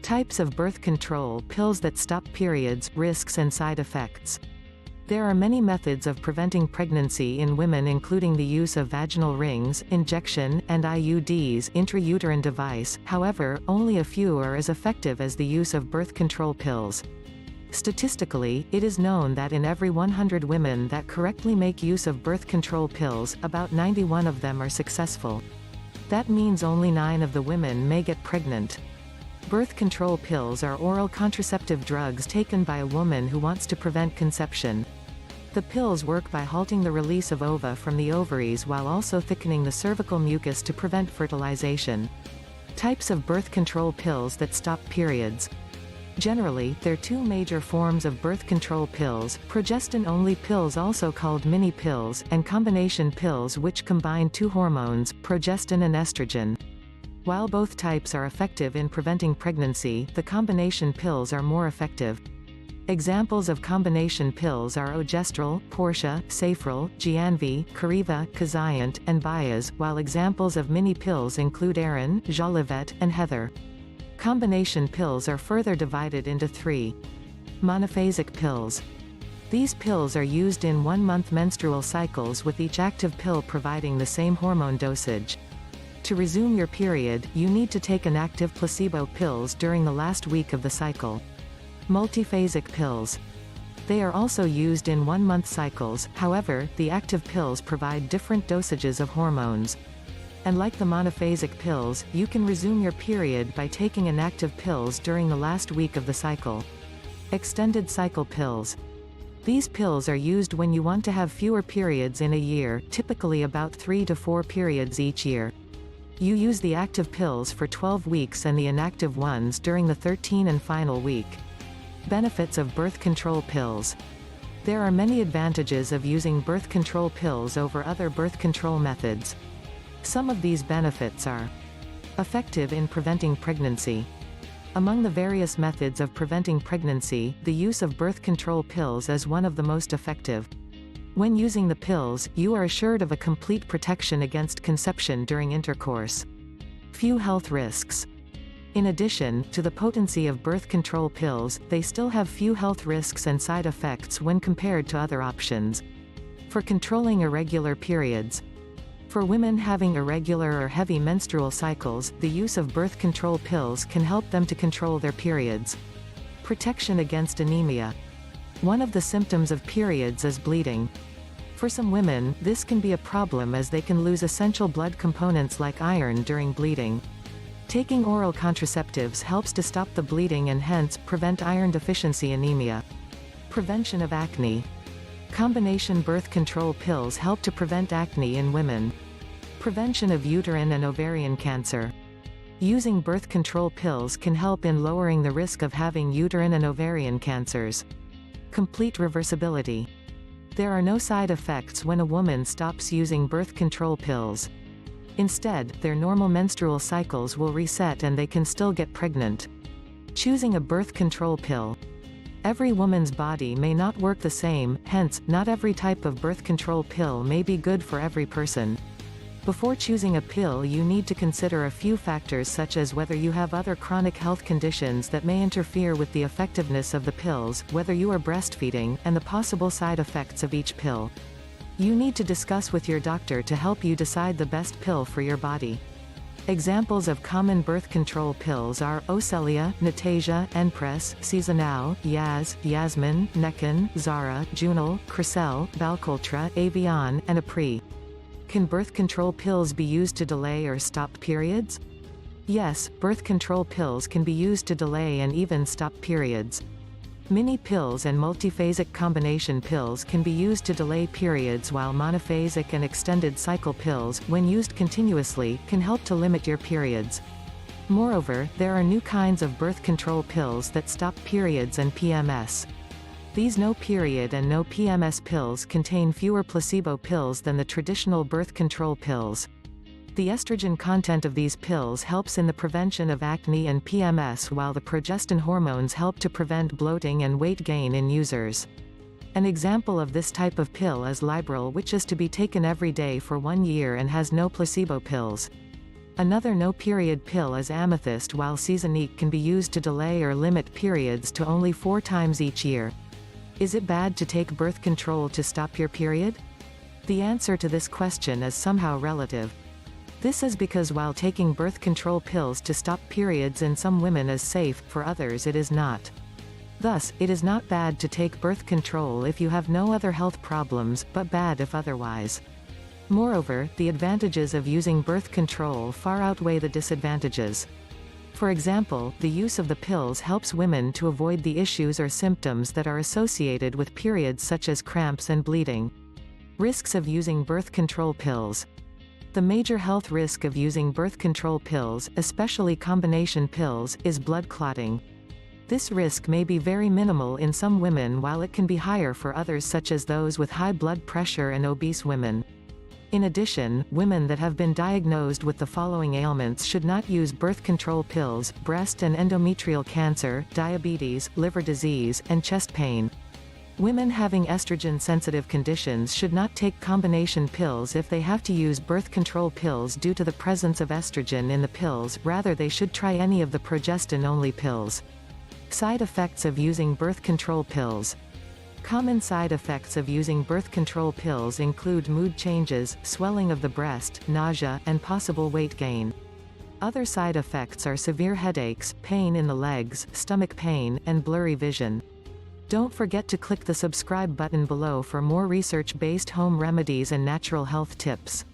Types of birth control pills that stop periods, risks and side effects. There are many methods of preventing pregnancy in women, including the use of vaginal rings, injection, and IUDs, intrauterine device. However, only a few are as effective as the use of birth control pills. Statistically, it is known that in every 100 women that correctly make use of birth control pills, about 91 of them are successful. That means only 9 of the women may get pregnant. Birth control pills are oral contraceptive drugs taken by a woman who wants to prevent conception. The pills work by halting the release of ova from the ovaries while also thickening the cervical mucus to prevent fertilization. Types of birth control pills that stop periods. Generally, there are 2 major forms of birth control pills: progestin-only pills, also called mini pills, and combination pills, which combine 2 hormones, progestin and estrogen. While both types are effective in preventing pregnancy, the combination pills are more effective. Examples of combination pills are Ogestrel, Portia, Safrel, Gianvi, Cariva, Kazayant, and Bias, while examples of mini pills include Erin, Jolivet, and Heather. Combination pills are further divided into 3. Monophasic pills. These pills are used in 1-month menstrual cycles, with each active pill providing the same hormone dosage. To resume your period, you need to take an active placebo pills during the last week of the cycle. Multiphasic pills. They are also used in 1-month cycles, however, the active pills provide different dosages of hormones. And like the monophasic pills, you can resume your period by taking inactive pills during the last week of the cycle. Extended cycle pills. These pills are used when you want to have fewer periods in a year, typically about 3 to 4 periods each year. You use the active pills for 12 weeks and the inactive ones during the 13th and final week. Benefits of birth control pills. There are many advantages of using birth control pills over other birth control methods. Some of these benefits are effective in preventing pregnancy. Among the various methods of preventing pregnancy, the use of birth control pills is one of the most effective. When using the pills, you are assured of a complete protection against conception during intercourse. Few health risks. In addition to the potency of birth control pills, they still have few health risks and side effects when compared to other options. For controlling irregular periods. For women having irregular or heavy menstrual cycles, the use of birth control pills can help them to control their periods. Protection against anemia. One of the symptoms of periods is bleeding. For some women, this can be a problem as they can lose essential blood components like iron during bleeding. Taking oral contraceptives helps to stop the bleeding and hence prevent iron deficiency anemia. Prevention of acne. Combination birth control pills help to prevent acne in women. Prevention of uterine and ovarian cancer. Using birth control pills can help in lowering the risk of having uterine and ovarian cancers. Complete reversibility. There are no side effects when a woman stops using birth control pills. Instead, their normal menstrual cycles will reset and they can still get pregnant. Choosing a birth control pill. Every woman's body may not work the same, hence, not every type of birth control pill may be good for every person. Before choosing a pill, you need to consider a few factors such as whether you have other chronic health conditions that may interfere with the effectiveness of the pills, whether you are breastfeeding, and the possible side effects of each pill. You need to discuss with your doctor to help you decide the best pill for your body. Examples of common birth control pills are Ocelia, Natasia, Enpress, Seasonal, Yaz, Yasmin, Neckin, Zara, Junal, Cresel, Balcoltra, Avion, and Apri. Can birth control pills be used to delay or stop periods? Yes, birth control pills can be used to delay and even stop periods. Mini pills and multiphasic combination pills can be used to delay periods, while monophasic and extended cycle pills, when used continuously, can help to limit your periods. Moreover, there are new kinds of birth control pills that stop periods and PMS. These no period and no PMS pills contain fewer placebo pills than the traditional birth control pills. The estrogen content of these pills helps in the prevention of acne and PMS, while the progestin hormones help to prevent bloating and weight gain in users. An example of this type of pill is Liberal, which is to be taken every day for 1 year and has no placebo pills. Another no-period pill is amethyst, while seasonique can be used to delay or limit periods to only 4 times each year. Is it bad to take birth control to stop your period? The answer to this question is somehow relative. This is because while taking birth control pills to stop periods in some women is safe, for others it is not. Thus, it is not bad to take birth control if you have no other health problems, but bad if otherwise. Moreover, the advantages of using birth control far outweigh the disadvantages. For example, the use of the pills helps women to avoid the issues or symptoms that are associated with periods, such as cramps and bleeding. Risks of using birth control pills. The major health risk of using birth control pills, especially combination pills, is blood clotting. This risk may be very minimal in some women, while it can be higher for others, such as those with high blood pressure and obese women. In addition, women that have been diagnosed with the following ailments should not use birth control pills: breast and endometrial cancer, diabetes, liver disease, and chest pain. Women having estrogen-sensitive conditions should not take combination pills if they have to use birth control pills due to the presence of estrogen in the pills. Rather, they should try any of the progestin-only pills. Side effects of using birth control pills. Common side effects of using birth control pills include mood changes, swelling of the breast, nausea, and possible weight gain. Other side effects are severe headaches, pain in the legs, stomach pain, and blurry vision. Don't forget to click the subscribe button below for more research-based home remedies and natural health tips.